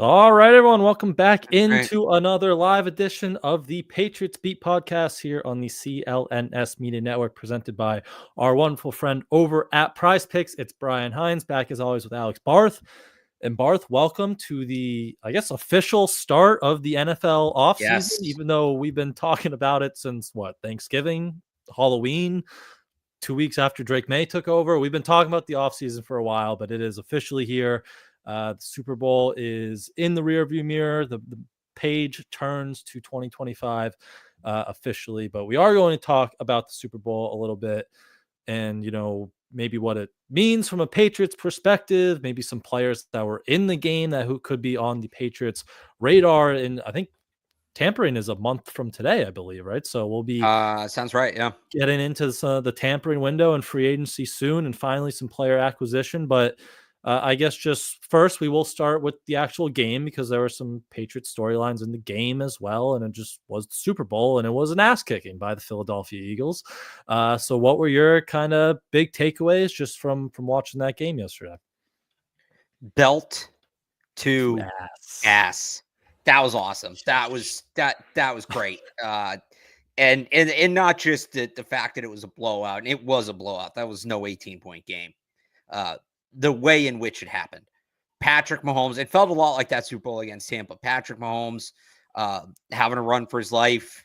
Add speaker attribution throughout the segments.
Speaker 1: All right, everyone, welcome back
Speaker 2: Right.
Speaker 1: into another live edition of the Patriots Beat podcast here on the CLNS Media Network, presented by our wonderful friend over at PrizePicks. It's Brian Hines, back as always with Alex Barth. And Barth, welcome to the, official start of the NFL offseason,
Speaker 2: Yes.
Speaker 1: even though we've been talking about it since, Thanksgiving, Halloween, 2 weeks after Drake May took over. We've been talking about the offseason for a while, but it is officially here. The Super Bowl is in the rearview mirror. The page turns to 2025 officially, but we are going to talk about the Super Bowl a little bit and, maybe what it means from a Patriots perspective, maybe some players that were in the game that who could be on the Patriots radar. And I think tampering is a month from today, I believe, right? So we'll be
Speaker 2: Sounds right. Yeah.
Speaker 1: getting into the tampering window and free agency soon, and finally some player acquisition. But I guess just first we will start with the actual game, because there were some Patriots storylines in the game as well, and it just was the Super Bowl, and it was an ass kicking by the Philadelphia Eagles. So what were your kind of big takeaways just from watching that game yesterday?
Speaker 2: Belt to ass. That was awesome. That was great. And not just the fact that it was a blowout, and it was a blowout. That was no 18-point game. The way in which it happened. Patrick Mahomes, it felt a lot like that Super Bowl against Tampa. Patrick Mahomes having a run for his life,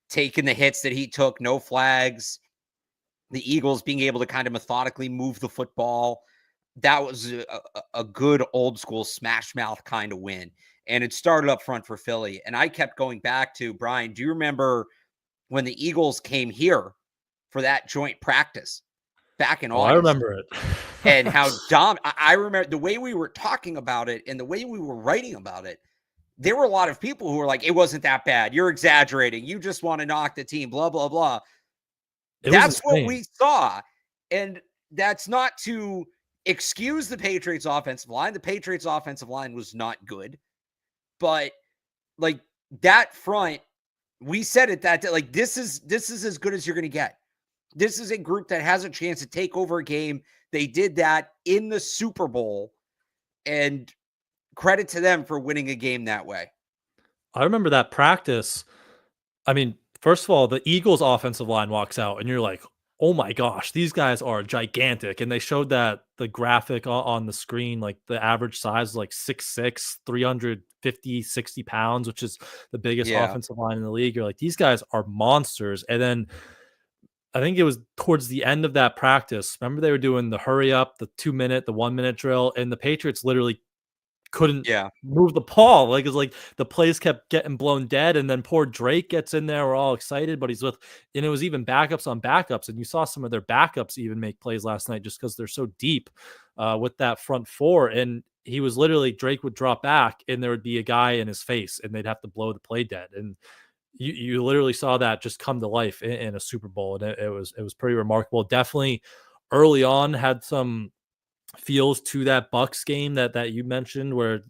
Speaker 2: taking the hits that he took, no flags. The Eagles being able to kind of methodically move the football. That was a good old school smash mouth kind of win. And it started up front for Philly. And I kept going back to, Brian, do you remember when the Eagles came here for that joint practice back in August?
Speaker 1: I remember it.
Speaker 2: And how I remember the way we were talking about it and the way we were writing about it. There were a lot of people who were like, it wasn't that bad. You're exaggerating. You just want to knock the team, blah, blah, blah. That's what we saw. And that's not to excuse the Patriots offensive line. The Patriots offensive line was not good. But like that front, we said it that day, like this is as good as you're going to get. This is a group that has a chance to take over a game. They did that in the Super Bowl, and credit to them for winning a game that way.
Speaker 1: I remember that practice. I mean, first of all, the Eagles offensive line walks out and you're like, oh my gosh, these guys are gigantic. And they showed that the graphic on the screen, like the average size is like 6'6", 350, 60 pounds, which is the biggest offensive line in the league. You're like, these guys are monsters. And then I think it was towards the end of that practice. Remember, they were doing the hurry up, the 2-minute, the 1-minute drill, and the Patriots literally couldn't move the ball. Like, it's like the plays kept getting blown dead, and then poor Drake gets in there. We're all excited, but and it was even backups on backups, and you saw some of their backups even make plays last night just because they're so deep with that front four. And he was literally, Drake would drop back, and there would be a guy in his face, and they'd have to blow the play dead. And you literally saw that just come to life in a Super Bowl, and it was pretty remarkable. Definitely early on had some feels to that Bucks game that you mentioned, where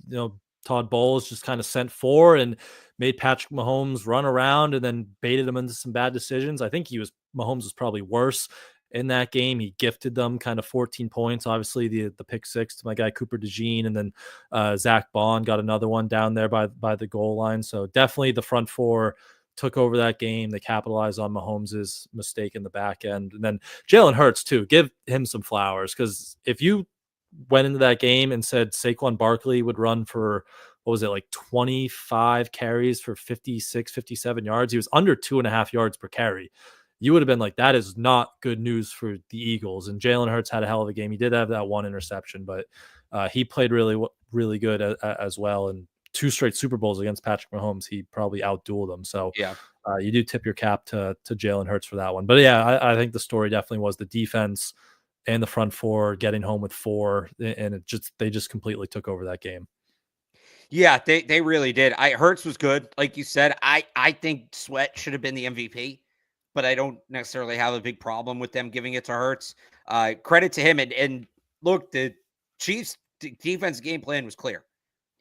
Speaker 1: Todd Bowles just kind of sent four and made Patrick Mahomes run around and then baited him into some bad decisions. I think Mahomes was probably worse in that game. He gifted them kind of 14 points. Obviously, the pick six to my guy Cooper DeJean, and then Zach Bond got another one down there by the goal line. So definitely the front four took over that game. They capitalized on Mahomes' mistake in the back end. And then Jalen Hurts too. Give him some flowers, because if you went into that game and said Saquon Barkley would run for, 25 carries for 56, 57 yards. He was under 2.5 yards per carry. You would have been like, that is not good news for the Eagles. And Jalen Hurts had a hell of a game. He did have that one interception, but he played really, really good as well. And 2 straight Super Bowls against Patrick Mahomes, he probably outdueled him. So you do tip your cap to Jalen Hurts for that one. But I think the story definitely was the defense and the front four getting home with 4, and they just completely took over that game.
Speaker 2: Yeah, they really did. Hurts was good, like you said. I think Sweat should have been the MVP, but I don't necessarily have a big problem with them giving it to Hurts. Credit to him. And look, the Chiefs' defense game plan was clear.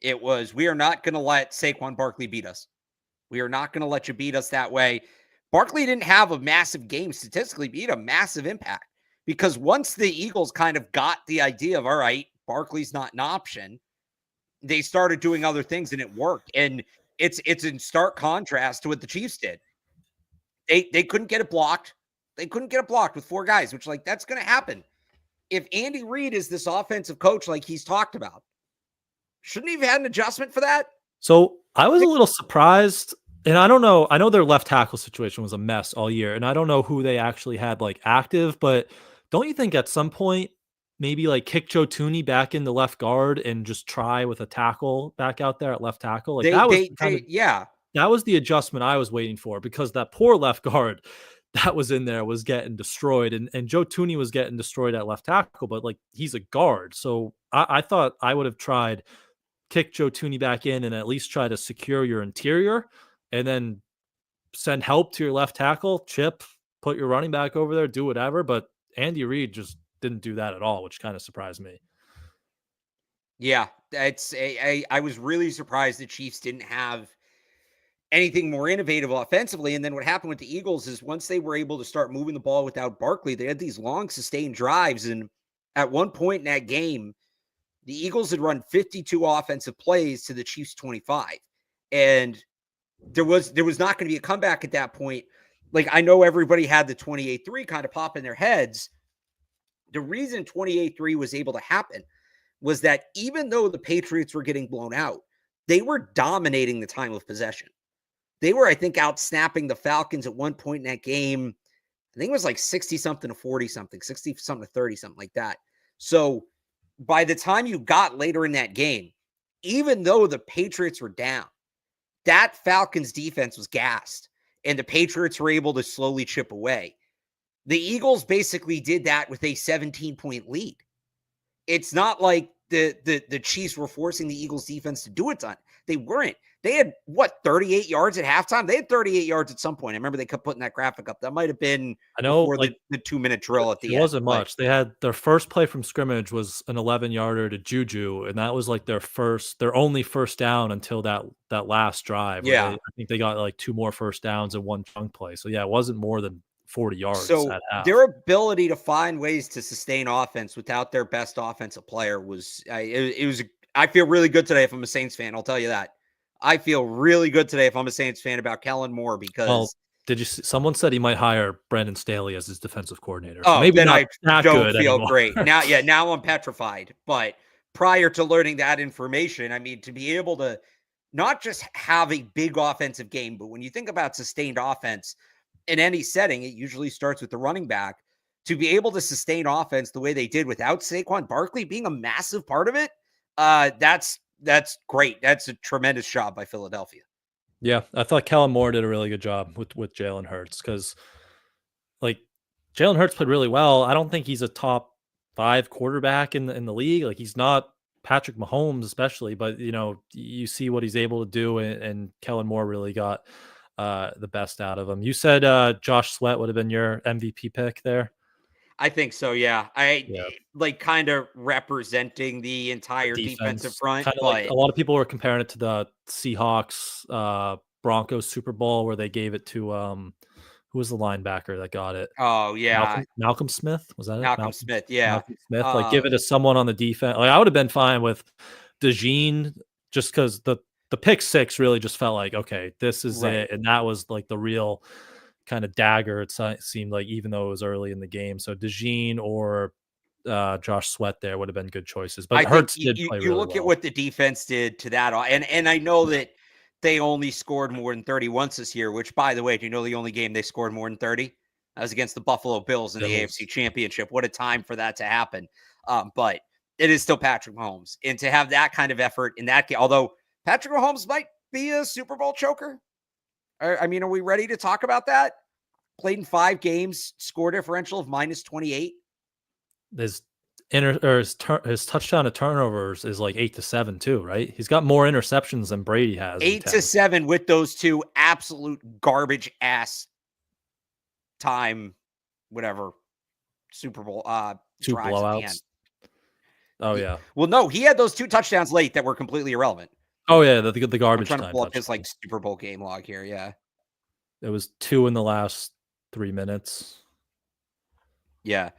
Speaker 2: It was, we are not going to let Saquon Barkley beat us. We are not going to let you beat us that way. Barkley didn't have a massive game statistically, but he had a massive impact. Because once the Eagles kind of got the idea of, all right, Barkley's not an option, they started doing other things and it worked. And it's in stark contrast to what the Chiefs did. They couldn't get it blocked. They couldn't get it blocked with 4 guys, which like that's going to happen. If Andy Reid is this offensive coach like he's talked about, shouldn't he have had an adjustment for that?
Speaker 1: So I was a little surprised, and I don't know. I know their left tackle situation was a mess all year, and I don't know who they actually had like active, but don't you think at some point maybe like kick Joe Tooney back into left guard and just try with a tackle back out there at left tackle? Like that was
Speaker 2: Yeah.
Speaker 1: That was the adjustment I was waiting for, because that poor left guard that was in there was getting destroyed, and Joe Tooney was getting destroyed at left tackle, but like he's a guard, so I thought I would have tried kick Joe Tooney back in and at least try to secure your interior, and then send help to your left tackle, chip, put your running back over there, do whatever. But Andy Reid just didn't do that at all, which kind of surprised me.
Speaker 2: Yeah, I was really surprised the Chiefs didn't have anything more innovative offensively. And then what happened with the Eagles is once they were able to start moving the ball without Barkley, they had these long sustained drives. And at one point in that game, the Eagles had run 52 offensive plays to the Chiefs 25. And there was not going to be a comeback at that point. Like, I know everybody had the 28-3 kind of pop in their heads. The reason 28-3 was able to happen was that even though the Patriots were getting blown out, they were dominating the time of possession. They were, I think, out snapping the Falcons at one point in that game. I think it was like 60-something to 40-something, 60-something to 30, something like that. So by the time you got later in that game, even though the Patriots were down, that Falcons defense was gassed, and the Patriots were able to slowly chip away. The Eagles basically did that with a 17-point lead. It's not like the Chiefs were forcing the Eagles defense to do a ton. They weren't. They had, 38 yards at halftime? They had 38 yards at some point. I remember they kept putting that graphic up. That might have been before the 2-minute drill at the end.
Speaker 1: It wasn't much. They had their first play from scrimmage was an 11-yarder to Juju, and that was like their only first down until that last drive.
Speaker 2: Yeah.
Speaker 1: I think they got like 2 more first downs in one chunk play. So yeah, it wasn't more than 40 yards
Speaker 2: so
Speaker 1: at half.
Speaker 2: Their ability to find ways to sustain offense without their best offensive player was I feel really good today if I'm a Saints fan. I'll tell you that. I feel really good today if I'm a Saints fan about Kellen Moore because
Speaker 1: did you see, someone said he might hire Brandon Staley as his defensive coordinator.
Speaker 2: So maybe
Speaker 1: then
Speaker 2: I don't feel
Speaker 1: anymore.
Speaker 2: great. Now I'm petrified. But prior to learning that information, I mean, to be able to not just have a big offensive game, but when you think about sustained offense in any setting, it usually starts with the running back. To be able to sustain offense the way they did without Saquon Barkley being a massive part of it, that's great. That's a tremendous job by Philadelphia.
Speaker 1: Yeah, I thought Kellen Moore did a really good job with Jalen Hurts, because like Jalen Hurts played really well. I don't think he's a top 5 quarterback in the league. Like, he's not Patrick Mahomes especially, but you see what he's able to do, and Kellen Moore really got the best out of him. You said Josh Sweat would have been your MVP pick there.
Speaker 2: I think so. Yeah. Like kind of representing the entire defensive front.
Speaker 1: Kind of like a lot of people were comparing it to the Seahawks Broncos Super Bowl, where they gave it to who was the linebacker that got it?
Speaker 2: Oh yeah.
Speaker 1: Malcolm Smith. Was that
Speaker 2: Malcolm Smith? Yeah.
Speaker 1: Malcolm Smith. Like, give it to someone on the defense. Like, I would have been fine with DeJean, just because the pick 6 really just felt like, okay, this is it. And that was like the real kind of dagger, it seemed like, even though it was early in the game. So DeJean or Josh Sweat there would have been good choices. But Hurts did play really well. You look
Speaker 2: at what the defense did to that, and I know that they only scored more than 30 once this year, which, by the way, do you know the only game they scored more than 30? That was against the Buffalo Bills in the AFC Championship. What a time for that to happen. But it is still Patrick Mahomes. And to have that kind of effort in that game, although Patrick Mahomes might be a Super Bowl choker. I mean, are we ready to talk about that? Played in 5 games, score differential of -28.
Speaker 1: His touchdown to turnovers is like 8-7 too, right? He's got more interceptions than Brady has.
Speaker 2: 8-7 with those 2 absolute garbage ass time, whatever, Super Bowl
Speaker 1: 2 blowouts. Oh yeah.
Speaker 2: Well, no, he had those 2 touchdowns late that were completely irrelevant.
Speaker 1: Oh yeah, the garbage time.
Speaker 2: I'm trying to pull up his like Super Bowl game log here. Yeah,
Speaker 1: it was 2 in the last 3 minutes.
Speaker 2: Yeah.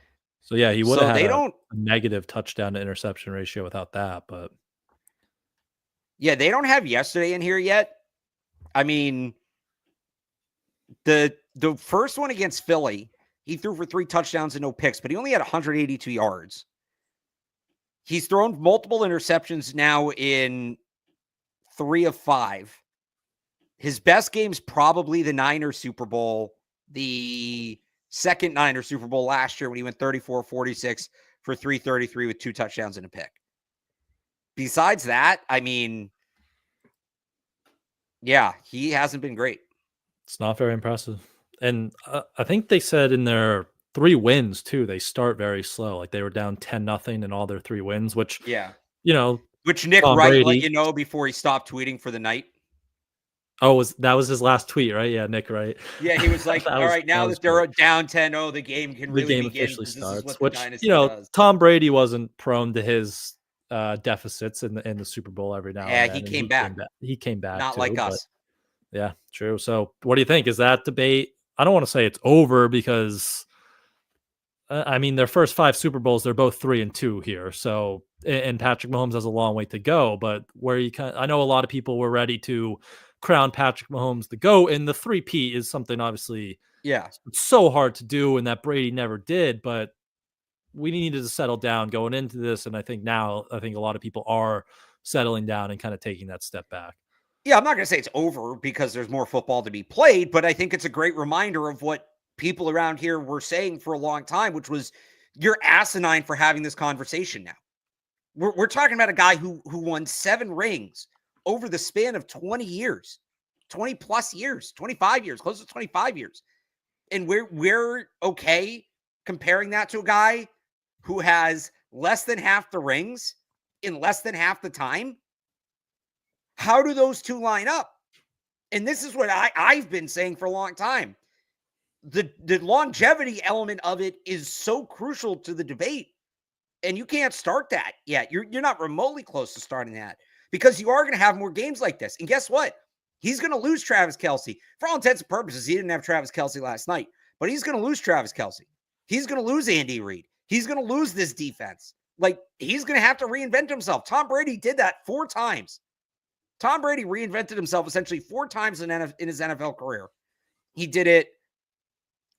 Speaker 1: So yeah, he would have had a negative touchdown to interception ratio without that, but
Speaker 2: Yeah, they don't have yesterday in here yet. I mean, the first one against Philly, he threw for 3 touchdowns and no picks, but he only had 182 yards. He's thrown multiple interceptions now in 3 of 5. His best game's probably the Niners Super Bowl, the second Niners Super Bowl last year when he went 34-46 for 333 with 2 touchdowns and a pick. Besides that, I mean, yeah, he hasn't been great.
Speaker 1: It's not very impressive. And I think they said in their 3 wins too, they start very slow. Like they were down 10-0 in all their 3 wins, which,
Speaker 2: Yeah.
Speaker 1: which
Speaker 2: Nick
Speaker 1: Tom
Speaker 2: Wright
Speaker 1: Brady,
Speaker 2: let you know before he stopped tweeting for the night.
Speaker 1: Oh, that was his last tweet, right? Yeah, Nick Wright.
Speaker 2: Yeah, he was like, all right, now that they're down 10-0, the game can really begin.
Speaker 1: Officially
Speaker 2: This is
Speaker 1: starts,
Speaker 2: what the
Speaker 1: which,
Speaker 2: dynasty does.
Speaker 1: Tom Brady wasn't prone to his deficits in the Super Bowl every now and then.
Speaker 2: He came back.
Speaker 1: He came back.
Speaker 2: Not
Speaker 1: too,
Speaker 2: like us.
Speaker 1: Yeah, true. So what do you think? Is that debate? I don't want to say it's over because I mean, their first 5 Super Bowls, they're both 3-2 here. So, and Patrick Mahomes has a long way to go. But where I know a lot of people were ready to crown Patrick Mahomes the GOAT, and the 3-peat is something obviously, it's so hard to do, and that Brady never did. But we needed to settle down going into this, and I think a lot of people are settling down and kind of taking that step back.
Speaker 2: Yeah, I'm not going to say it's over because there's more football to be played, but I think it's a great reminder of what people around here were saying for a long time, which was you're asinine for having this conversation now. We're talking about a guy who won 7 rings over the span of 20 years, 20 plus years, 25 years, close to 25 years. And we're okay comparing that to a guy who has less than half the rings in less than half the time. How do those two line up? And this is what I've been saying for a long time. The longevity element of it is so crucial to the debate. And you can't start that yet. You're not remotely close to starting that because you are going to have more games like this. And guess what? He's going to lose Travis Kelce. For all intents and purposes, he didn't have Travis Kelce last night, but he's going to lose Travis Kelce. He's going to lose Andy Reid. He's going to lose this defense. Like, he's going to have to reinvent himself. Tom Brady did that 4 times. Tom Brady reinvented himself essentially 4 times in his NFL career. He did it,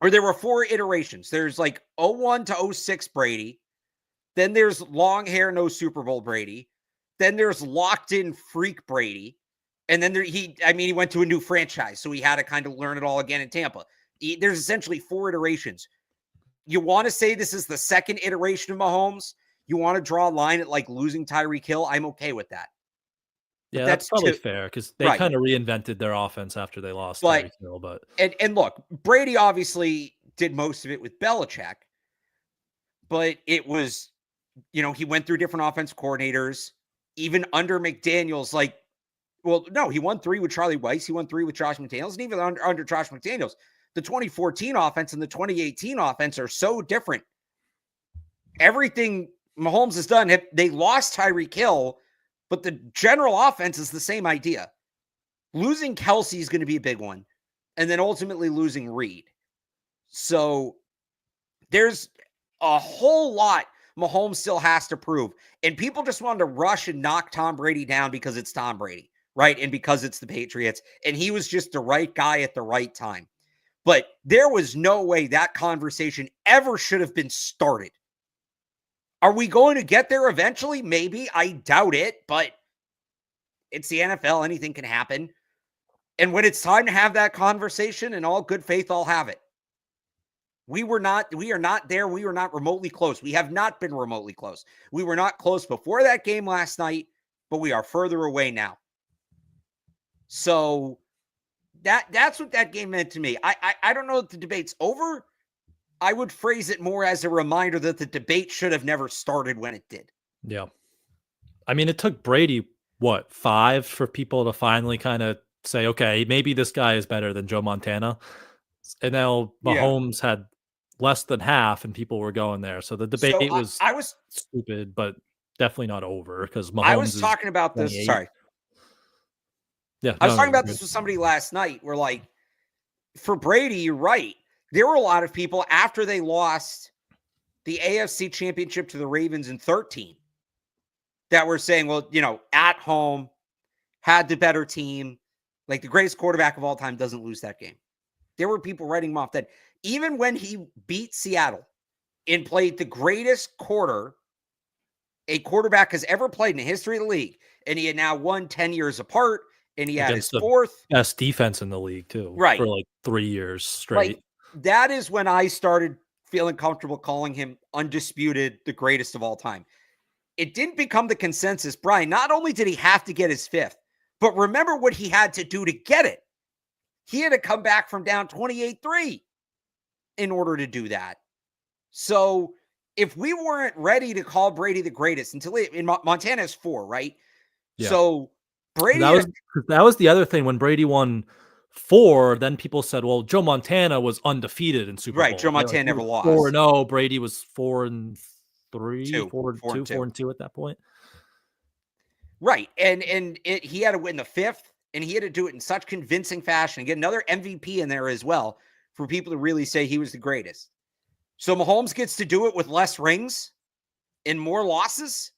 Speaker 2: or there were 4 iterations. There's like 01 to 06 Brady. Then there's long hair, no Super Bowl Brady. Then there's locked in freak Brady. And then he went to a new franchise, so he had to kind of learn it all again in Tampa. There's essentially 4 iterations. You want to say this is the second iteration of Mahomes? You want to draw a line at like losing Tyreek Hill? I'm okay with that.
Speaker 1: Yeah, that's probably fair because they kind of reinvented their offense after they lost Tyreek Hill. But
Speaker 2: and look, Brady obviously did most of it with Belichick, but it was, he went through different offensive coordinators, even under McDaniels. He won 3 with Charlie Weiss, he won 3 with Josh McDaniels, and even under Josh McDaniels, the 2014 offense and the 2018 offense are so different. Everything Mahomes has done, they lost Tyreek Hill, but the general offense is the same idea. Losing Kelce is going to be a big one, and then ultimately losing Reid. So there's a whole lot Mahomes still has to prove. And people just wanted to rush and knock Tom Brady down because it's Tom Brady, right? And because it's the Patriots. And he was just the right guy at the right time. But there was no way that conversation ever should have been started. Are we going to get there eventually? Maybe. I doubt it, but it's the NFL. Anything can happen. And when it's time to have that conversation, in all good faith, I'll have it. We are not there. We are not remotely close. We have not been remotely close. We were not close before that game last night, but we are further away now. So that's what that game meant to me. I don't know if the debate's over. I would phrase it more as a reminder that the debate should have never started when it did.
Speaker 1: Yeah. I mean, it took Brady, 5 for people to finally kind of say, okay, maybe this guy is better than Joe Montana. And now Mahomes had less than half and people were going there. So the debate was stupid, but definitely not over because Mahomes
Speaker 2: I was talking about this.
Speaker 1: 28.
Speaker 2: Sorry.
Speaker 1: Yeah.
Speaker 2: I was talking about this with somebody last night where, like, for Brady, you're right. There were a lot of people after they lost the AFC Championship to the Ravens in 2013 that were saying, well, at home, had the better team. Like the greatest quarterback of all time doesn't lose that game. There were people writing him off that even when he beat Seattle and played the greatest quarter a quarterback has ever played in the history of the league, and he had now won 10 years apart, and he had his
Speaker 1: Against the
Speaker 2: fourth.
Speaker 1: best defense in the league too,
Speaker 2: Right.
Speaker 1: for like 3 years straight.
Speaker 2: Like, that is when I started feeling comfortable calling him undisputed the greatest of all time. It didn't become the consensus. Brian, not only did he have to get his fifth, but remember what he had to do to get it. He had to come back from down 28-3 in order to do that. So if we weren't ready to call Brady the greatest until in Montana is 4, right?
Speaker 1: Yeah.
Speaker 2: So Brady
Speaker 1: that was the other thing when Brady won 4, then people said, well, Joe Montana was undefeated in Super Bowl.
Speaker 2: Right, Joe Montana never lost.
Speaker 1: 4-0, Brady was 4-3, 4-2 at that point.
Speaker 2: Right, and he had to win the fifth, and he had to do it in such convincing fashion and get another MVP in there as well for people to really say he was the greatest. So Mahomes gets to do it with less rings and more losses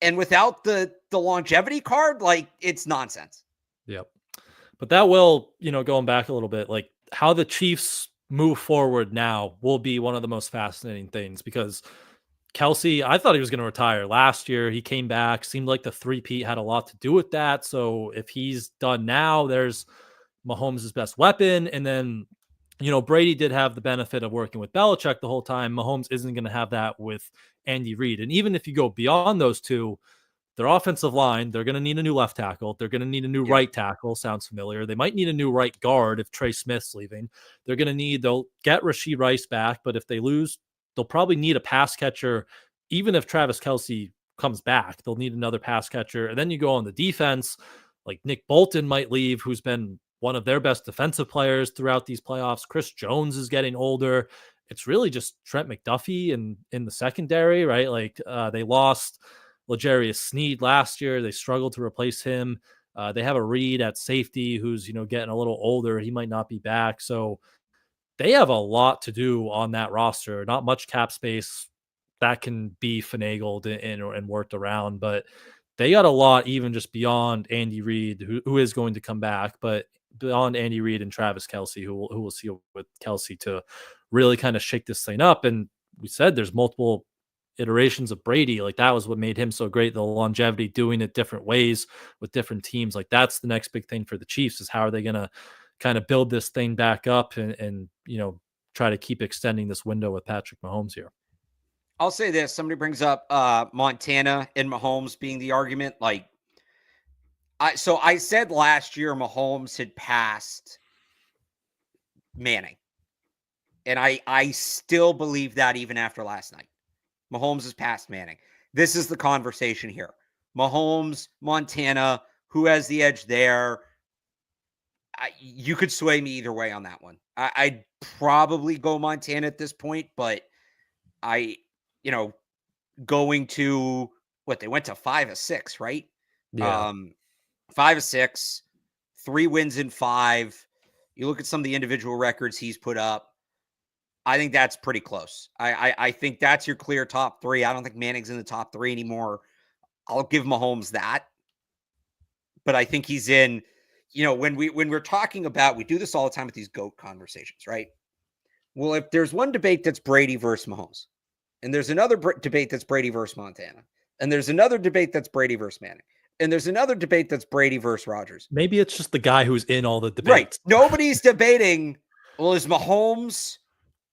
Speaker 2: and without the longevity card. Like, it's nonsense.
Speaker 1: Yep. But that will, going back a little bit, like how the Chiefs move forward now will be one of the most fascinating things, because Kelsey, I thought he was going to retire last year. He came back, seemed like the three-peat had a lot to do with that. So if he's done now, there's Mahomes' best weapon. And then, Brady did have the benefit of working with Belichick the whole time. Mahomes isn't going to have that with Andy Reid. And even if you go beyond those two, their offensive line, they're going to need a new left tackle. They're going to need a new right tackle. Sounds familiar. They might need a new right guard if Trey Smith's leaving. They'll get Rashee Rice back, but if they lose, they'll probably need a pass catcher. Even if Travis Kelce comes back, they'll need another pass catcher. And then you go on the defense, like Nick Bolton might leave, who's been one of their best defensive players throughout these playoffs. Chris Jones is getting older. It's really just Trent McDuffie in the secondary, right? Like they lost L'Jarius Sneed last year. They struggled to replace him. They have a Reed at safety who's, getting a little older. He might not be back. So they have a lot to do on that roster. Not much cap space that can be finagled and worked around, but they got a lot even just beyond Andy Reid, who is going to come back, but beyond Andy Reid and Travis Kelce, who will see with Kelce to really kind of shake this thing up. And we said there's multiple iterations of Brady. Like that was what made him so great. The longevity, doing it different ways with different teams. Like that's the next big thing for the Chiefs, is how are they going to kind of build this thing back up and try to keep extending this window with Patrick Mahomes here.
Speaker 2: I'll say this. Somebody brings up Montana and Mahomes being the argument. Like, I said last year Mahomes had passed Manning. And I still believe that even after last night. Mahomes has passed Manning. This is the conversation here. Mahomes, Montana, who has the edge there? You could sway me either way on that one. I'd probably go Montana at this point, but going to what they went to 5-6, right?
Speaker 1: Yeah.
Speaker 2: 5-6, 3 wins in 5. You look at some of the individual records he's put up. I think that's pretty close. I think that's your clear top 3. I don't think Manning's in the top 3 anymore. I'll give Mahomes that. But I think he's in, when we're talking about, we do this all the time with these GOAT conversations, right? Well, if there's one debate that's Brady versus Mahomes, and there's another debate that's Brady versus Montana, and there's another debate that's Brady versus Manning, and there's another debate that's Brady versus Rodgers.
Speaker 1: Maybe it's just the guy who's in all the debates.
Speaker 2: Right. Nobody's debating, well, is Mahomes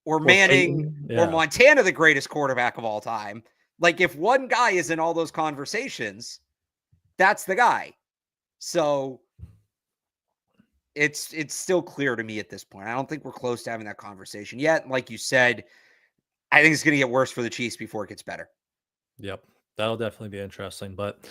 Speaker 2: or Manning or Montana the greatest quarterback of all time? Like, if one guy is in all those conversations, that's the guy. So it's still clear to me at this point. I don't think we're close to having that conversation yet. Like you said, I think it's going to get worse for the Chiefs before it gets better.
Speaker 1: Yep. That'll definitely be interesting. But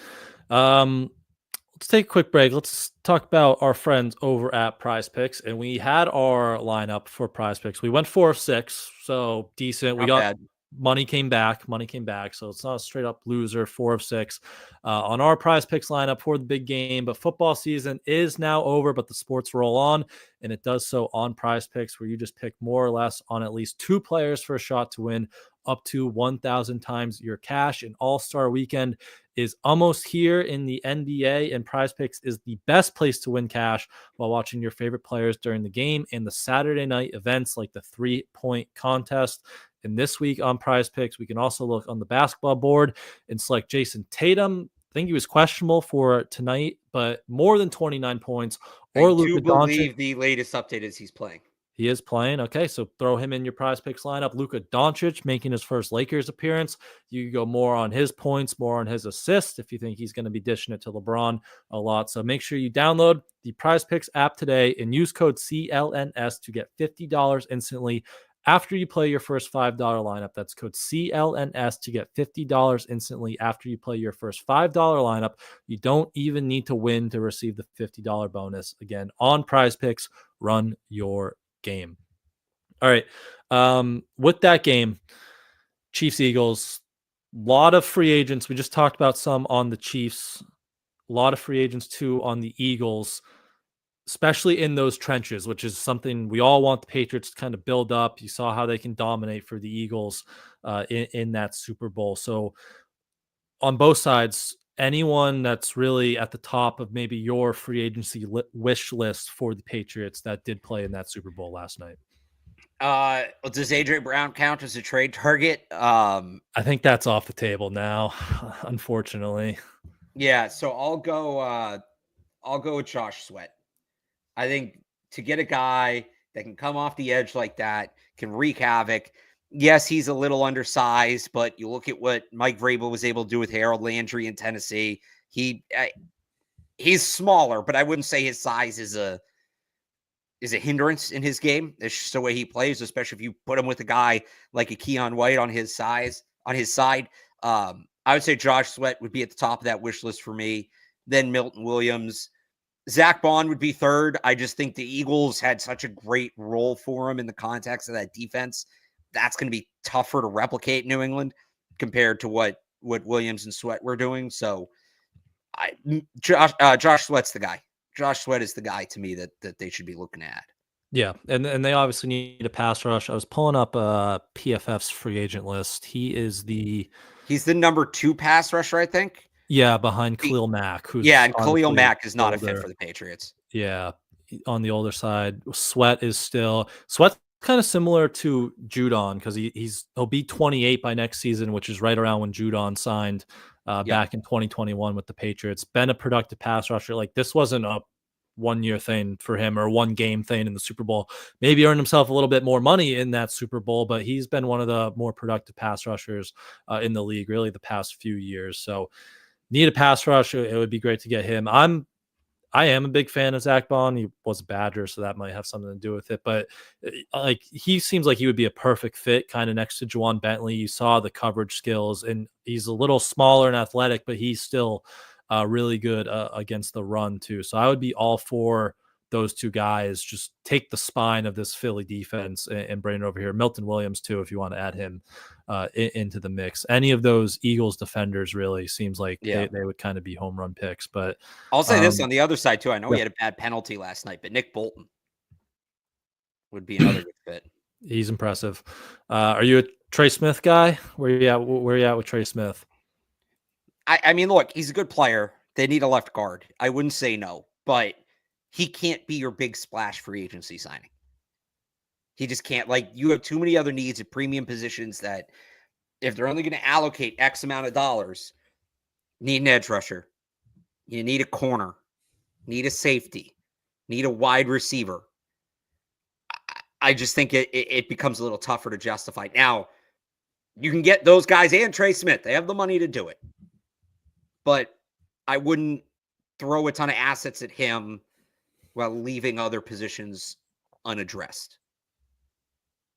Speaker 1: let's take a quick break. Let's talk about our friends over at PrizePicks. And we had our lineup for PrizePicks. We went 4 of 6, so decent.
Speaker 2: Not bad.
Speaker 1: money came back. Money came back. So it's not a straight up loser, 4 of 6 on our prize picks lineup for the big game. But football season is now over, but the sports roll on, and it does so on prize picks, where you just pick more or less on at least 2 players for a shot to win up to 1,000 times your cash. An all-star weekend is almost here in the NBA, and prize picks is the best place to win cash while watching your favorite players during the game and the Saturday night events like the 3-point contest. And this week on prize picks, we can also look on the basketball board and select Jason Tatum. I think he was questionable for tonight, but more than 29 points. Or
Speaker 2: I do
Speaker 1: Luka Doncic.
Speaker 2: believe the latest update is he's playing.
Speaker 1: He is playing. Okay, so throw him in your prize picks lineup. Luka Doncic making his first Lakers appearance. You can go more on his points, more on his assists if you think he's going to be dishing it to LeBron a lot. So make sure you download the prize picks app today and use code CLNS to get $50 instantly after you play your first $5 lineup. That's code CLNS to get $50 instantly after you play your first $5 lineup. You don't even need to win to receive the $50 bonus. Again, on prize picks, run your game. All right. With that game, Chiefs Eagles, a lot of free agents. We just talked about some on the Chiefs, a lot of free agents too on the Eagles, especially in those trenches, which is something we all want the Patriots to kind of build up. You saw how they can dominate for the Eagles in that Super Bowl. So on both sides, anyone that's really at the top of maybe your free agency wish list for the Patriots that did play in that Super Bowl last night?
Speaker 2: Does AJ Brown count as a trade target?
Speaker 1: I think that's off the table now, unfortunately.
Speaker 2: Yeah, so I'll go with Josh Sweat. I think to get a guy that can come off the edge like that, can wreak havoc. Yes, he's a little undersized, but you look at what Mike Vrabel was able to do with Harold Landry in Tennessee. He's smaller, but I wouldn't say his size is a hindrance in his game. It's just the way he plays, especially if you put him with a guy like a Keon White on his side. I would say Josh Sweat would be at the top of that wish list for me. Then Milton Williams. Zach Bond would be third. I just think the Eagles had such a great role for him in the context of that defense. That's going to be tougher to replicate in New England compared to what Williams and Sweat were doing. So Josh Sweat's the guy. Josh Sweat is the guy to me that they should be looking at.
Speaker 1: Yeah, and they obviously need a pass rush. I was pulling up PFF's free agent list. He's the
Speaker 2: number 2 pass rusher, I think.
Speaker 1: Yeah, behind Khalil Mack.
Speaker 2: And Khalil Mack is not a fit for the Patriots.
Speaker 1: Yeah, on the older side. Sweat's kind of similar to Judon because he'll be 28 by next season, which is right around when Judon signed back in 2021 with the Patriots. Been a productive pass rusher. Like, this wasn't a 1-year thing for him or 1 game thing in the Super Bowl. Maybe earned himself a little bit more money in that Super Bowl, but he's been one of the more productive pass rushers in the league really the past few years. So need a pass rush. It would be great to get him. I am a big fan of Zach Bond. He was a Badger, so that might have something to do with it. But like, he seems like he would be a perfect fit kind of next to Juwan Bentley. You saw the coverage skills, and he's a little smaller and athletic, but he's still really good against the run too. So I would be all for those 2 guys. Just take the spine of this Philly defense and bring it over here. Milton Williams too, if you want to add him into the mix. Any of those Eagles defenders really seems like they would kind of be home run picks. But
Speaker 2: I'll say this on the other side too. I know he had a bad penalty last night, but Nick Bolton would be another good fit.
Speaker 1: He's impressive. Are you a Trey Smith guy? Where are you at with Trey Smith?
Speaker 2: I mean, look, he's a good player. They need a left guard. I wouldn't say no, but he can't be your big splash free agency signing. He just can't. Like, you have too many other needs at premium positions that if they're only going to allocate X amount of dollars, need an edge rusher. You need a corner, need a safety, need a wide receiver. I just think it becomes a little tougher to justify. Now, you can get those guys and Trey Smith. They have the money to do it. But I wouldn't throw a ton of assets at him while leaving other positions unaddressed.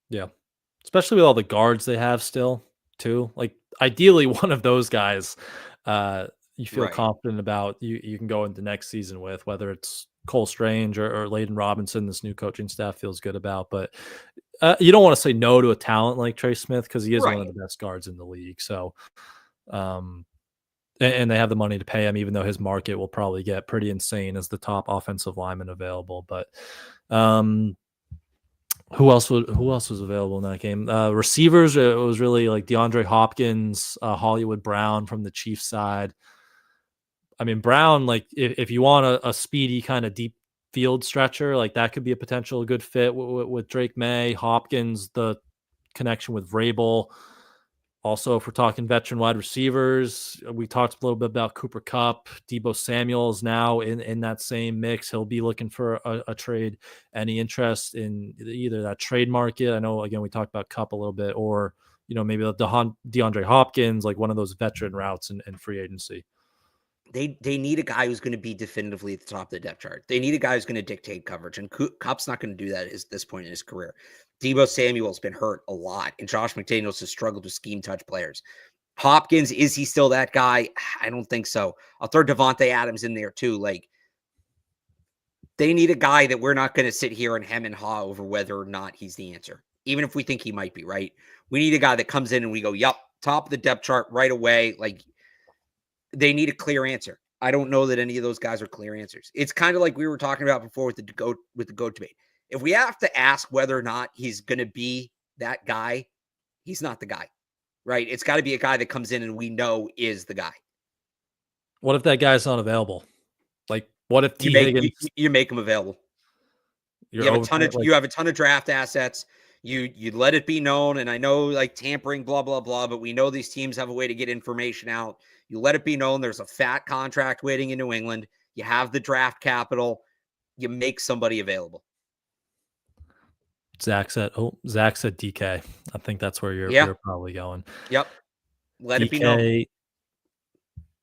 Speaker 1: Yeah. Especially with all the guards they have still, too. Like, ideally, one of those guys you feel confident about, you can go into next season with, whether it's Cole Strange or Layden Robinson, this new coaching staff feels good about. But you don't want to say no to a talent like Trey Smith because he is one
Speaker 2: Right.
Speaker 1: of the best guards in the league. So, and they have the money to pay him, even though his market will probably get pretty insane as the top offensive lineman available. But who else was available in that game? Receivers, it was really like DeAndre Hopkins, Hollywood Brown from the Chiefs side. I mean, Brown, like if you want a speedy kind of deep field stretcher, like that could be a potential good fit with Drake May. Hopkins, the connection with Vrabel. Also, if we're talking veteran wide receivers, we talked a little bit about Cooper Kupp. Debo Samuel is now in that same mix. He'll be looking for a trade. Any interest in either that trade market? I know, again, we talked about Kupp a little bit, or, maybe the DeAndre Hopkins, like one of those veteran routes in free agency.
Speaker 2: They need a guy who's going to be definitively at the top of the depth chart. They need a guy who's going to dictate coverage, and Kupp's not going to do that at this point in his career. Debo Samuel's been hurt a lot, and Josh McDaniels has struggled with scheme touch players. Hopkins, is he still that guy? I don't think so. I'll throw Devontae Adams in there too. Like, they need a guy that we're not going to sit here and hem and haw over whether or not he's the answer, even if we think he might be, right? We need a guy that comes in and we go, yep, top of the depth chart right away. Like, they need a clear answer. I don't know that any of those guys are clear answers. It's kind of like we were talking about before with the GOAT debate. If we have to ask whether or not he's going to be that guy, he's not the guy, right? It's got to be a guy that comes in and we know is the guy.
Speaker 1: What if that guy's not available? Like, what if
Speaker 2: Higgins? You make him available. You have a ton of draft assets. You let it be known, and I know like tampering, blah, blah, blah, but we know these teams have a way to get information out. You let it be known there's a fat contract waiting in New England. You have the draft capital. You make somebody available.
Speaker 1: Zach said DK. I think that's where you're probably going.
Speaker 2: Yep. Let it be known.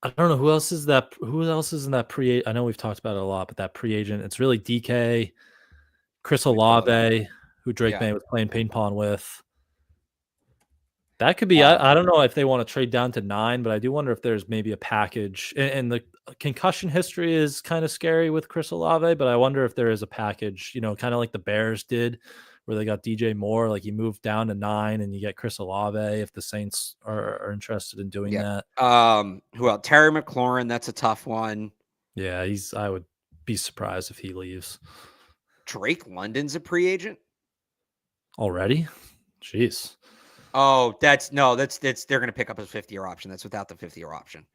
Speaker 1: I don't know who else is in that pre. I know we've talked about it a lot, but that pre agent, it's really DK, Chris Olave, who Drake May was playing ping pong with. That could be. I don't know if they want to trade down to 9, but I do wonder if there's maybe a package. And the concussion history is kind of scary with Chris Olave, but I wonder if there is a package, kind of like the Bears did, where they got DJ Moore. Like you move down to 9 and you get Chris Olave if the Saints are interested in doing that.
Speaker 2: Who else? Terry McLaurin. That's a tough one.
Speaker 1: Yeah, I would be surprised if he leaves.
Speaker 2: Drake London's a free agent
Speaker 1: already. Jeez.
Speaker 2: Oh, that's they're going to pick up his 50-year option. That's without the 50-year option.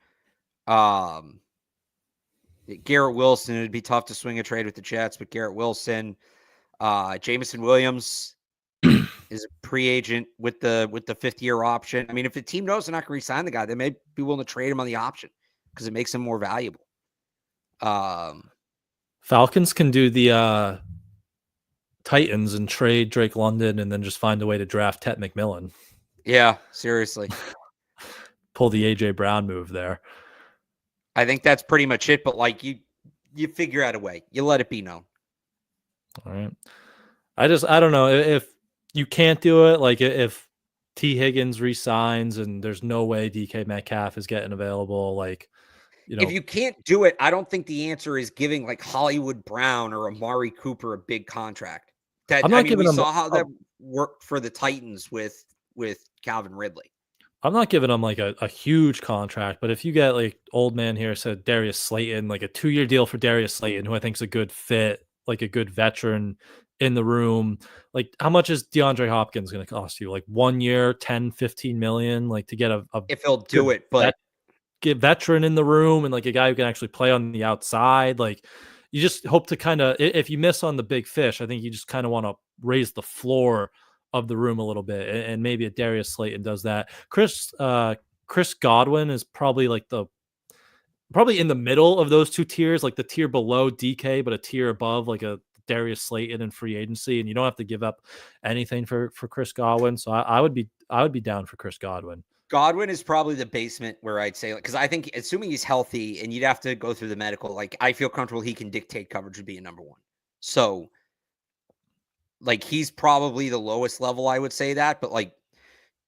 Speaker 2: Garrett Wilson, it'd be tough to swing a trade with the Jets, but Garrett Wilson, Jameson Williams is a pre-agent with the 50-year option. I mean, if the team knows they're not going to re-sign the guy, they may be willing to trade him on the option because it makes him more valuable.
Speaker 1: Falcons can do the Titans and trade Drake London and then just find a way to draft Tet McMillan.
Speaker 2: Yeah, seriously.
Speaker 1: Pull the AJ Brown move there.
Speaker 2: I think that's pretty much it, but like you figure out a way. You let it be known.
Speaker 1: All right. I don't know if you can't do it, like if T Higgins resigns and there's no way DK Metcalf is getting available, like,
Speaker 2: if you can't do it, I don't think the answer is giving like Hollywood Brown or Amari Cooper a big contract. We saw how that worked for the Titans with Calvin Ridley.
Speaker 1: I'm not giving him like a huge contract, but if you get like old man here said Darius Slayton, like a 2-year deal for Darius Slayton, who I think is a good fit, like a good veteran in the room, like how much is DeAndre Hopkins going to cost you? Like 1 year, 10, 15 million, like to get a
Speaker 2: if he'll do it, but
Speaker 1: get veteran in the room and like a guy who can actually play on the outside. Like you just hope to kind of, if you miss on the big fish, I think you just kind of want to raise the floor of the room a little bit, and maybe a Darius Slayton does that. Chris Godwin is probably in the middle of those two tiers, like the tier below DK, but a tier above like a Darius Slayton in free agency, and you don't have to give up anything for Chris Godwin. So I would be down for Chris Godwin.
Speaker 2: Godwin is probably the basement where I'd say, because I think assuming he's healthy and you'd have to go through the medical, like I feel comfortable he can dictate coverage would be a number 1. So like he's probably the lowest level, I would say that. But like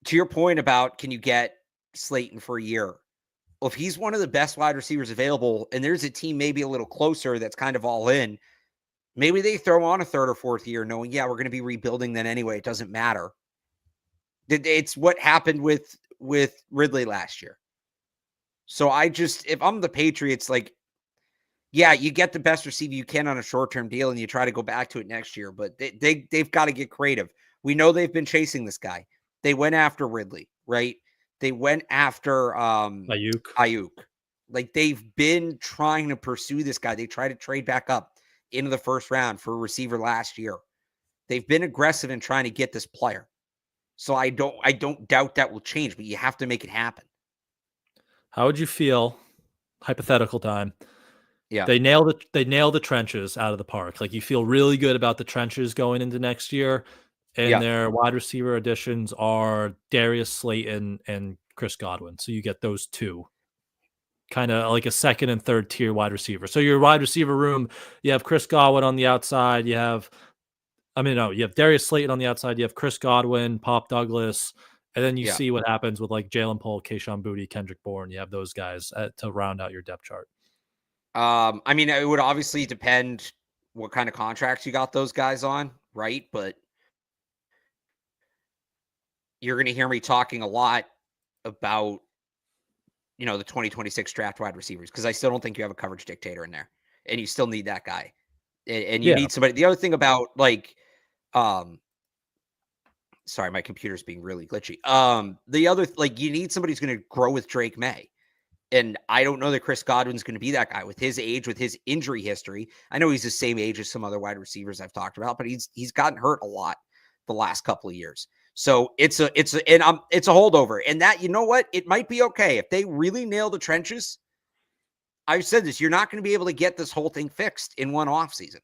Speaker 2: to your point about can you get Slayton for a year? Well, if he's one of the best wide receivers available and there's a team maybe a little closer that's kind of all in, Maybe they throw on a third or fourth year knowing, yeah, we're going to be rebuilding then anyway. It doesn't matter. It's what happened with Ridley last year. So if I'm the Patriots, like, yeah, you get the best receiver you can on a short-term deal and you try to go back to it next year, but they've got to get creative. We know they've been chasing this guy. They went after Ridley, right? They went after Ayuk. Like, they've been trying to pursue this guy. They tried to trade back up into the first round for a receiver last year. They've been aggressive in trying to get this player. So I don't doubt that will change, but you have to make it happen.
Speaker 1: How would you feel, hypothetical time,
Speaker 2: Yeah.
Speaker 1: they nail the trenches out of the park? Like, you feel really good about the trenches going into next year, and their wide receiver additions are Darius Slayton and Chris Godwin. So you get those two, kind of like a second and third tier wide receiver. So your wide receiver room, you have Chris Godwin on the outside. You have Darius Slayton on the outside. You have Chris Godwin, Pop Douglas, and then you see what happens with like Jalen Poole, Kayshon Boutte, Kendrick Bourne. You have those guys to round out your depth chart.
Speaker 2: I mean, it would obviously depend what kind of contracts you got those guys on, right? But you're going to hear me talking a lot about, the 2026 draft wide receivers, because I still don't think you have a coverage dictator in there, and you still need that guy, and you need somebody. The other thing about, like, sorry, my computer's being really glitchy. The other, like, you need somebody who's going to grow with Drake May. And I don't know that Chris Godwin's going to be that guy with his age, with his injury history. I know he's the same age as some other wide receivers I've talked about, but he's gotten hurt a lot the last couple of years. So it's a holdover. And that, you know what? It might be okay if they really nail the trenches. I've said this, you're not going to be able to get this whole thing fixed in one offseason.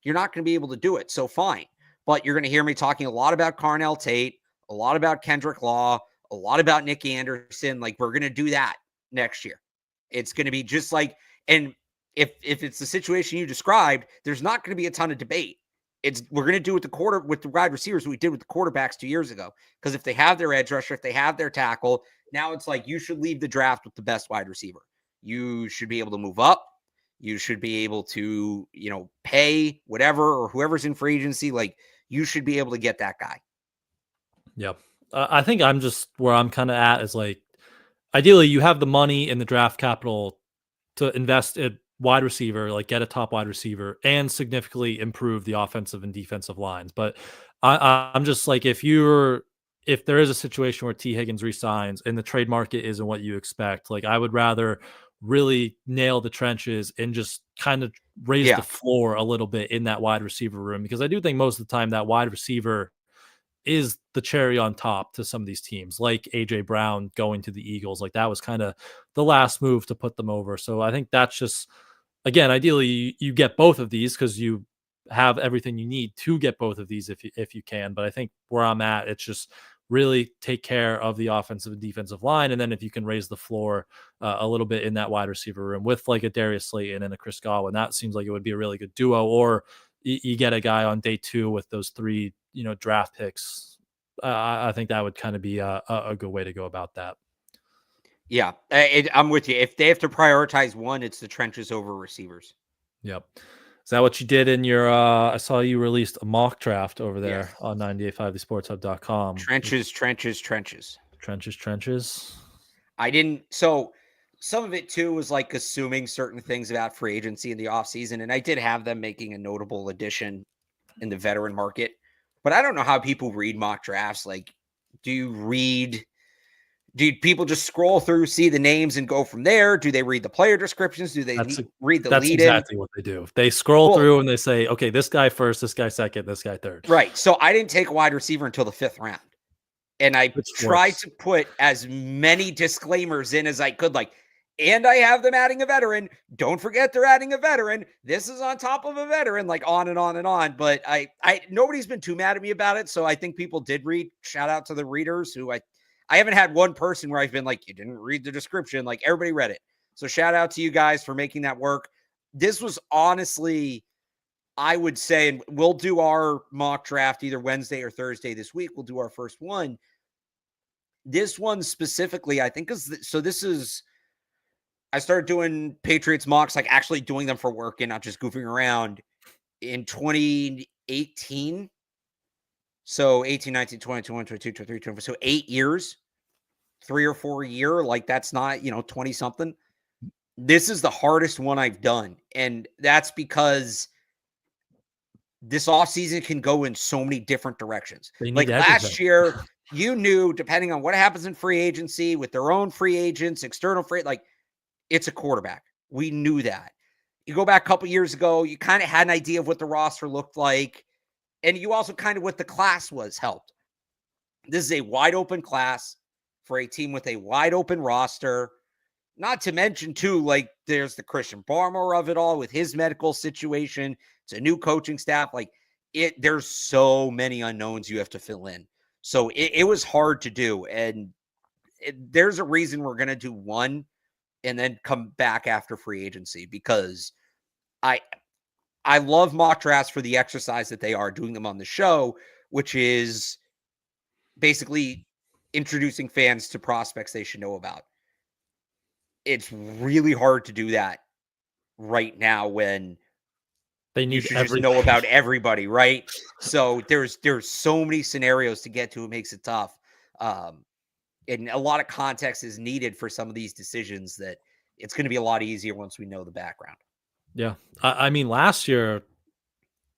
Speaker 2: You're not going to be able to do it. So fine. But you're going to hear me talking a lot about Carnell Tate, a lot about Kendrick Law, a lot about Nick Anderson. Like, we're going to do that next year. It's going to be just like, and if it's the situation you described, there's not going to be a ton of debate. We're going to do with the wide receivers what we did with the quarterbacks 2 years ago. Because if they have their edge rusher, if they have their tackle, now it's like, you should leave the draft with the best wide receiver. You should be able to move up. You should be able to, pay whatever, or whoever's in free agency. Like, you should be able to get that guy.
Speaker 1: Yep. I think I'm just where I'm kind of at is like, ideally you have the money and the draft capital to invest in wide receiver, like get a top wide receiver and significantly improve the offensive and defensive lines. But I'm just like, if there is a situation where T Higgins resigns and the trade market isn't what you expect, like, I would rather really nail the trenches and just kind of raise the floor a little bit in that wide receiver room, because I do think most of the time that wide receiver is the cherry on top to some of these teams, like AJ Brown going to the Eagles. Like, that was kind of the last move to put them over. So I think that's just, again, ideally you get both of these because you have everything you need to get both of these if you can. But I think where I'm at, it's just really take care of the offensive and defensive line. And then if you can raise the floor a little bit in that wide receiver room with like a Darius Slayton and a Chris Godwin, that seems like it would be a really good duo. Or you get a guy on day 2 with those 3, draft picks. I think that would kind of be a good way to go about that.
Speaker 2: Yeah, I'm with you. If they have to prioritize one, it's the trenches over receivers.
Speaker 1: Yep. Is that what you did in your I saw you released a mock draft over there on 985thesportshub.com. Trenches.
Speaker 2: I didn't. So some of it too was like assuming certain things about free agency in the offseason. And I did have them making a notable addition in the veteran market. But I don't know how people read mock drafts. Like, do people just scroll through, see the names, and go from there? Do they read the player descriptions? Do they read the lead-in?
Speaker 1: That's exactly what they do. They scroll through and they say, okay, this guy first, this guy second, this guy third.
Speaker 2: Right. So I didn't take a wide receiver until the 5th round. And I tried to put as many disclaimers in as I could, like, and I have them adding a veteran. Don't forget they're adding a veteran. This is on top of a veteran, like on and on and on. But nobody's been too mad at me about it. So I think people did read. Shout out to the readers who I haven't had one person where I've been like, you didn't read the description. Like, everybody read it. So shout out to you guys for making that work. This was honestly, I would say, and we'll do our mock draft either Wednesday or Thursday this week. We'll do our first one. This one specifically, I think, I started doing Patriots mocks, like actually doing them for work and not just goofing around in 2018. So 18, 19, 20, 21, 22, 23, 24. So 8 years, 3 or 4 a year. Like that's not, 20 something. This is the hardest one I've done. And that's because this offseason can go in so many different directions.
Speaker 1: They need
Speaker 2: Like
Speaker 1: everything.
Speaker 2: last year, you knew depending on what happens in free agency with their own free agents, external free, like it's a quarterback. We knew that. You go back a couple years ago, you kind of had an idea of what the roster looked like. And you also kind of what the class was helped. This is a wide open class for a team with a wide open roster. Not to mention, too, like there's the Christian Barmore of it all with his medical situation. It's a new coaching staff. Like there's so many unknowns you have to fill in. So it was hard to do. And there's a reason we're going to do one and then come back after free agency because I love mock drafts for the exercise that they are doing them on the show, which is basically introducing fans to prospects they should know about. It's really hard to do that right now when
Speaker 1: They need
Speaker 2: you should just know about everybody, right? So there's so many scenarios to get to. It makes it tough. And a lot of context is needed for some of these decisions that it's going to be a lot easier once we know the background.
Speaker 1: Yeah. I mean, last year,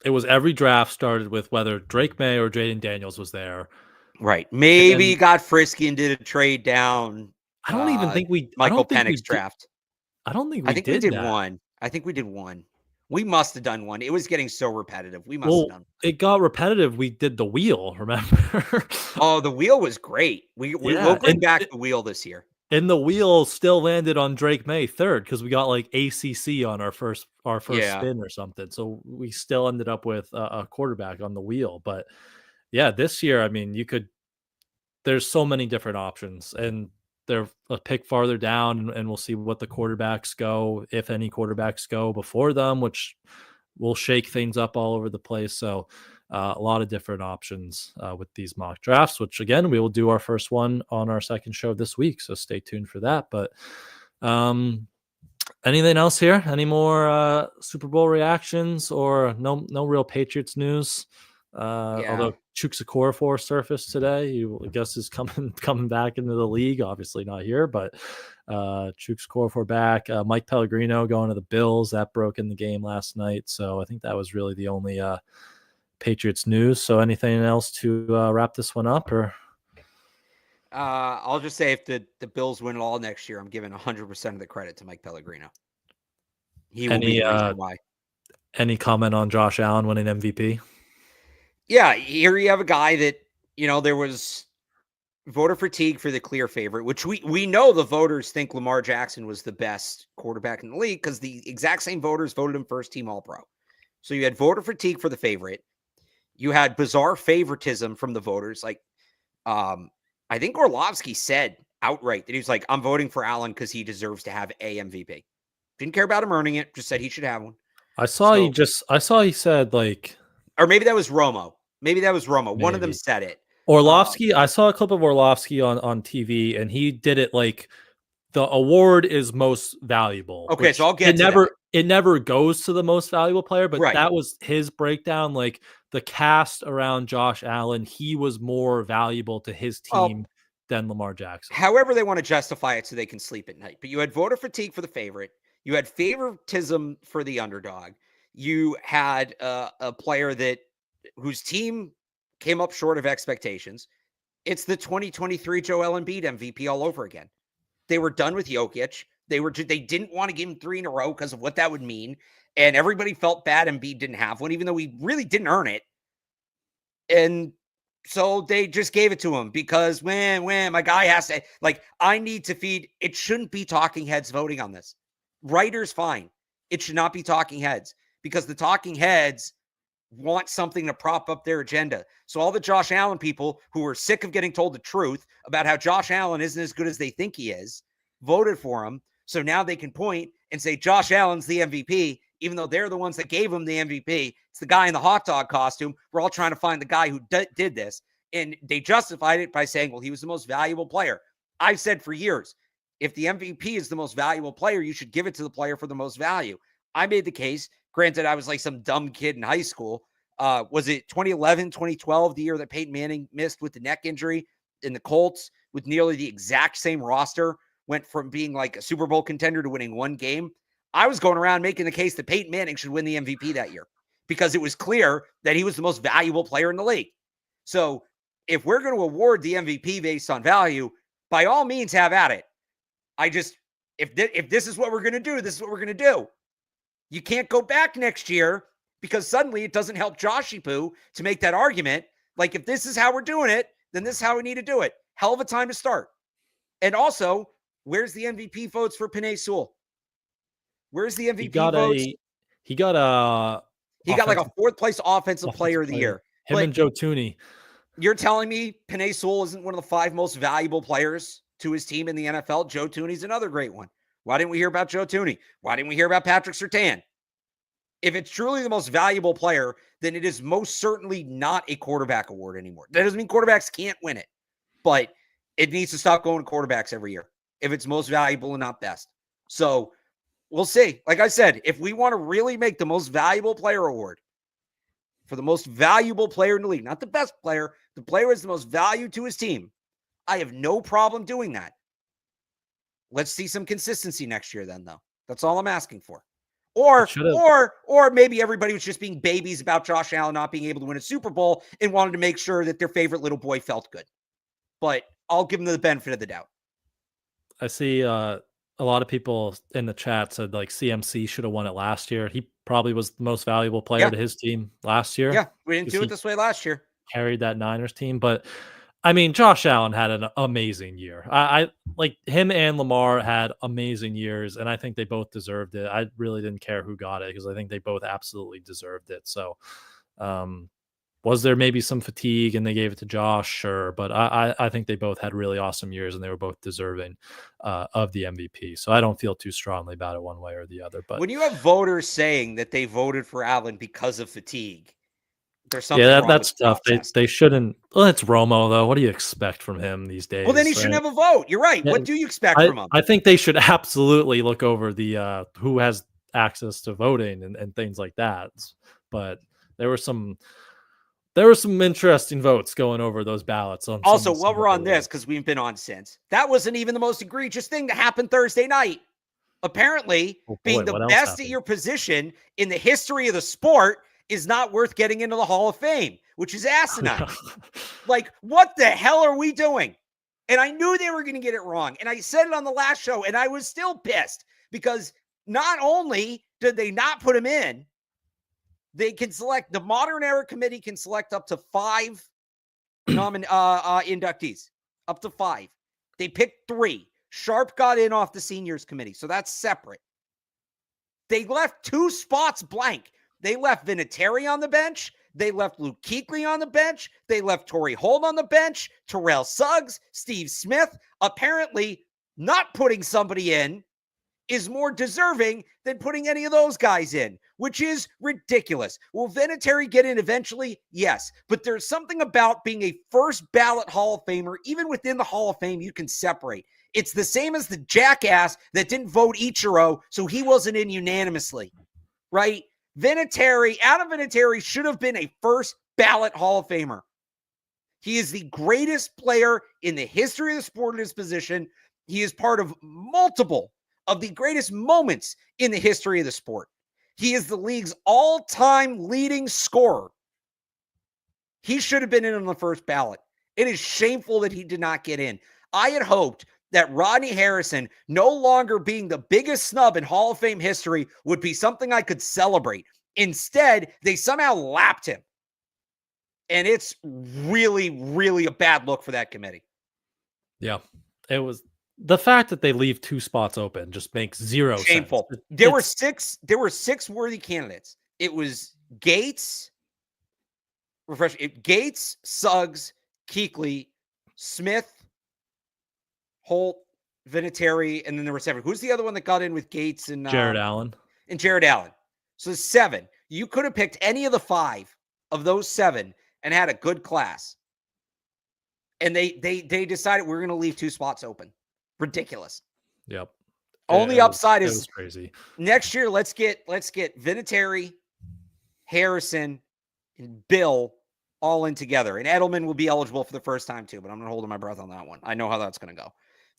Speaker 1: it was every draft started with whether Drake May or Jaden Daniels was there.
Speaker 2: Right. Maybe you got frisky and did a trade down.
Speaker 1: I don't even think we
Speaker 2: Michael Penix draft.
Speaker 1: I don't think we did.
Speaker 2: We did one. I think we did one. We must have done one. It was getting so repetitive. We must have done.
Speaker 1: It got repetitive. We did the wheel, remember?
Speaker 2: Oh, the wheel was great. We'll bring back the wheel this year.
Speaker 1: And the wheel still landed on Drake May third because we got like ACC on our first spin or something. So we still ended up with a quarterback on the wheel. But yeah, this year, I mean, there's so many different options, and they're a pick farther down, and we'll see what the quarterbacks go, if any quarterbacks go before them, which will shake things up all over the place. So a lot of different options with these mock drafts, which again, we will do our first one on our second show this week. So stay tuned for that. But anything else here? Any more Super Bowl reactions or no real Patriots news? Although Chuks Okorafor surfaced today, I guess is coming back into the league. Obviously not here, but Chuks Okorafor back. Mike Pellegrino going to the Bills. That broke in the game last night. So I think that was really the only Patriots news. So anything else to wrap this one up? Or
Speaker 2: I'll just say if the Bills win it all next year, I'm giving 100% of the credit to Mike Pellegrino. He will be the reason why.
Speaker 1: Any comment on Josh Allen winning MVP?
Speaker 2: Yeah, here you have a guy that, there was voter fatigue for the clear favorite, which we know the voters think Lamar Jackson was the best quarterback in the league because the exact same voters voted him first team All-Pro. So you had voter fatigue for the favorite. You had bizarre favoritism from the voters. Like, I think Orlovsky said outright that he was like, I'm voting for Allen because he deserves to have a MVP. Didn't care about him earning it, just said he should have one.
Speaker 1: I saw he said like,
Speaker 2: or maybe that was Romo. Maybe that was Romo. Maybe. One of them said it.
Speaker 1: Orlovsky, I saw a clip of Orlovsky on TV, and he did it like the award is most valuable.
Speaker 2: Okay, so I'll get
Speaker 1: it never goes to the most valuable player, but
Speaker 2: right.
Speaker 1: That was his breakdown. Like the cast around Josh Allen, he was more valuable to his team than Lamar Jackson.
Speaker 2: However they want to justify it so they can sleep at night. But you had voter fatigue for the favorite. You had favoritism for the underdog. You had a player whose team came up short of expectations. It's the 2023 Joel Embiid MVP all over again. They were done with Jokic. They didn't want to give him 3 in a row because of what that would mean. And everybody felt bad Embiid didn't have one, even though he really didn't earn it. And so they just gave it to him because when my guy has to, like, I need to feed. It shouldn't be talking heads voting on this. Writers, fine. It should not be talking heads because the talking heads want something to prop up their agenda. So all the Josh Allen people who are sick of getting told the truth about how Josh Allen isn't as good as they think he is, voted for him. So now they can point and say Josh Allen's the MVP, even though they're the ones that gave him the MVP. It's the guy in the hot dog costume. We're all trying to find the guy who did this. And they justified it by saying, well, he was the most valuable player. I've said for years, if the MVP is the most valuable player, you should give it to the player for the most value. I made the case. Granted, I was like some dumb kid in high school. Was it 2011, 2012, the year that Peyton Manning missed with the neck injury in the Colts with nearly the exact same roster, went from being like a Super Bowl contender to winning one game? I was going around making the case that Peyton Manning should win the MVP that year because it was clear that he was the most valuable player in the league. So if we're going to award the MVP based on value, by all means, have at it. If this is what we're going to do, this is what we're going to do. You can't go back next year because suddenly it doesn't help Joshy Poo to make that argument. Like, if this is how we're doing it, then this is how we need to do it. Hell of a time to start. And also, where's the MVP votes for Penei Sewell? Where's the MVP votes?
Speaker 1: He got
Speaker 2: like a fourth place offensive player of the year.
Speaker 1: Him and Joe Thuney.
Speaker 2: You're telling me Penei Sewell isn't one of the 5 most valuable players to his team in the NFL? Joe Thuney's another great one. Why didn't we hear about Joe Thuney? Why didn't we hear about Patrick Surtain? If it's truly the most valuable player, then it is most certainly not a quarterback award anymore. That doesn't mean quarterbacks can't win it, but it needs to stop going to quarterbacks every year if it's most valuable and not best. So we'll see. Like I said, if we want to really make the most valuable player award for the most valuable player in the league, not the best player, the player is the most value to his team, I have no problem doing that. Let's see some consistency next year then, though. That's all I'm asking for. Or maybe everybody was just being babies about Josh Allen not being able to win a Super Bowl and wanted to make sure that their favorite little boy felt good. But I'll give them the benefit of the doubt.
Speaker 1: I see a lot of people in the chat said like CMC should have won it last year. He probably was the most valuable player to his team last year.
Speaker 2: Yeah, we didn't do it this way last year.
Speaker 1: Carried that Niners team, but I mean, Josh Allen had an amazing year. I like him and Lamar had amazing years, and I think they both deserved it. I really didn't care who got it because I think they both absolutely deserved it. So, was there maybe some fatigue and they gave it to Josh? Sure, but I think they both had really awesome years and they were both deserving of the MVP. So I don't feel too strongly about it one way or the other. But
Speaker 2: when you have voters saying that they voted for Allen because of fatigue, there's something wrong
Speaker 1: that's
Speaker 2: with
Speaker 1: tough. They shouldn't. Well, it's Romo though. What do you expect from him these days?
Speaker 2: Well, then he shouldn't have a vote. You're right. What do you expect from him?
Speaker 1: I think they should absolutely look over the who has access to voting and things like that. But there were some interesting votes going over those ballots.
Speaker 2: Also, while we're on this, because we've been on since, that wasn't even the most egregious thing that happened Thursday night. Apparently, being the best at your position in the history of the sport is not worth getting into the Hall of Fame, which is asinine. Like, what the hell are we doing? And I knew they were going to get it wrong. And I said it on the last show, and I was still pissed because not only did they not put him in, they can select, the Modern Era Committee can select up to 5 inductees, up to 5. They picked 3. Sharp got in off the Seniors Committee, so that's separate. They left 2 spots blank. They left Vinatieri on the bench. They left Luke Kuechly on the bench. They left Torrey Holt on the bench. Terrell Suggs, Steve Smith. Apparently, not putting somebody in is more deserving than putting any of those guys in, which is ridiculous. Will Vinatieri get in eventually? Yes. But there's something about being a first ballot Hall of Famer, even within the Hall of Fame, you can separate. It's the same as the jackass that didn't vote Ichiro, so he wasn't in unanimously, right? Adam Vinatieri should have been a first ballot Hall of Famer. He is the greatest player in the history of the sport at his position. He is part of multiple of the greatest moments in the history of the sport. He is the league's all-time leading scorer. He should have been in on the first ballot. It is shameful that he did not get in. I had hoped that Rodney Harrison, no longer being the biggest snub in Hall of Fame history, would be something I could celebrate. Instead, they somehow lapped him. And it's really, really a bad look for that committee.
Speaker 1: Yeah, it was. The fact that they leave 2 spots open just makes zero
Speaker 2: shameful
Speaker 1: sense.
Speaker 2: There were 6 worthy candidates. It was Gates, Suggs, Kuechly, Smith, Holt, Vinatieri, and then there were 7. Who's the other one that got in with Gates and
Speaker 1: Jared Allen?
Speaker 2: And Jared Allen. So 7. You could have picked any of the 5 of those 7 and had a good class. And they decided we're going to leave 2 spots open. Ridiculous.
Speaker 1: Yep.
Speaker 2: Only upside
Speaker 1: It
Speaker 2: is
Speaker 1: was crazy.
Speaker 2: next year. Let's get Vinatieri, Harrison, and Bill all in together. And Edelman will be eligible for the first time too, but I'm not holding my breath on that one. I know how that's going to go.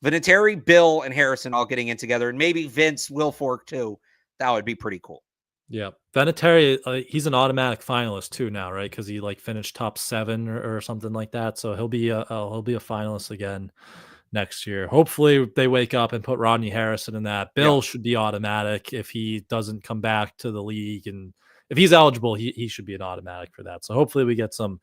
Speaker 2: Vinatieri, Bill, and Harrison all getting in together, and maybe Vince Wilfork too. That would be pretty cool.
Speaker 1: Yeah, Vinatieri, he's an automatic finalist too now, right? Because he like finished top 7 or something like that. So he'll be a finalist again next year. Hopefully they wake up and put Rodney Harrison in that. Bill should be automatic if he doesn't come back to the league, and if he's eligible, he should be an automatic for that. So hopefully we get some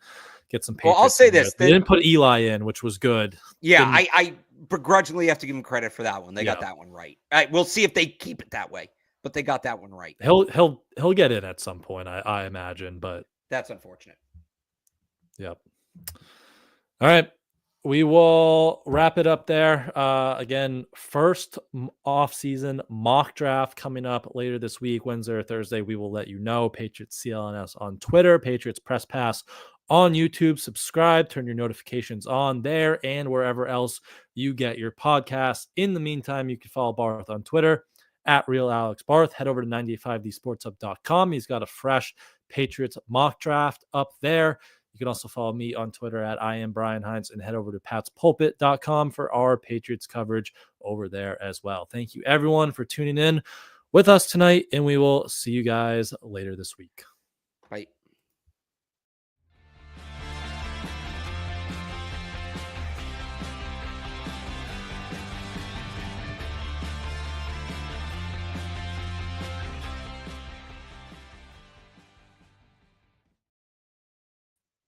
Speaker 1: Patriots.
Speaker 2: Well, I'll say this:
Speaker 1: they didn't put Eli in, which was good.
Speaker 2: Yeah, I begrudgingly have to give him credit for that one. They got that one right. We'll see if they keep it that way, but they got that one right.
Speaker 1: He'll get in at some point, I imagine, but
Speaker 2: that's unfortunate.
Speaker 1: Yep. All right. We will wrap it up there. Again, first off-season mock draft coming up later this week, Wednesday or Thursday. We will let you know. Patriots CLNS on Twitter, Patriots Press Pass on YouTube. Subscribe, turn your notifications on there and wherever else you get your podcasts. In the meantime, you can follow Barth on Twitter at RealAlexBarth. Head over to 985thesportshub.com. He's got a fresh Patriots mock draft up there. You can also follow me on Twitter at I am Brian Hines, and head over to patspulpit.com for our Patriots coverage over there as well. Thank you, everyone, for tuning in with us tonight, and we will see you guys later this week.